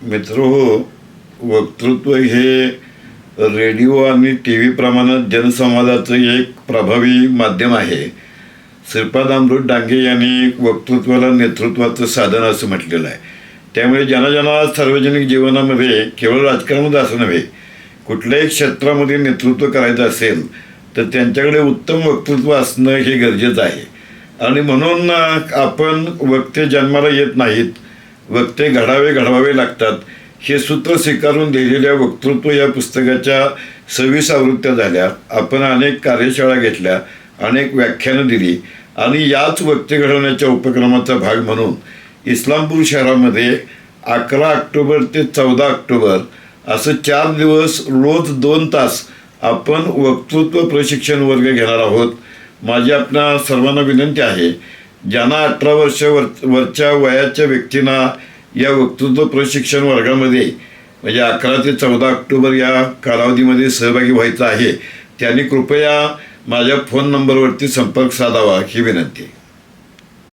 मित्रहो, वक्तृत्व हे रेडिओ आणि टी व्ही प्रमाणात जनसंवादाचं एक प्रभावी माध्यम आहे. श्रीपाद अमृत डांगे यांनी वक्तृत्वाला नेतृत्वाचं साधन असं म्हटलेलं आहे. त्यामुळे ज्यांना सार्वजनिक जीवनामध्ये केवळ राजकारणात असं नव्हे, कुठल्याही क्षेत्रामध्ये नेतृत्व करायचं असेल तर त्यांच्याकडे उत्तम वक्तृत्व असणं हे गरजेचं आहे. आणि म्हणून आपण वक्ते जन्माला येत नाहीत, वक्ते घडवावे लागतात हे सूत्र स्वीकारून लिहिलेल्या वक्तृत्व या पुस्तकाच्या 26 आवृत्त्या झाल्या. आपण अनेक कार्यशाळा घेतल्या, अनेक व्याख्यानं दिली आणि याच वक्ते घडवण्याच्या उपक्रमाचा भाग म्हणून इस्लामपूर शहरामध्ये 11 ऑक्टोबर ते 14 ऑक्टोबर असं 4 दिवस रोज 2 तास आपण वक्तृत्व प्रशिक्षण वर्ग घेणार आहोत. माझी आपल्या सर्वांना विनंती आहे, ज्यांना 18 वर्ष वरच्या वयाच्या व्यक्तींना या वक्तृत्व प्रशिक्षण वर्गामध्ये म्हणजे 11 ते 14 ऑक्टोबर या कालावधीमध्ये सहभागी व्हायचं आहे, त्यांनी कृपया माझ्या फोन नंबरवरती संपर्क साधावा ही विनंती.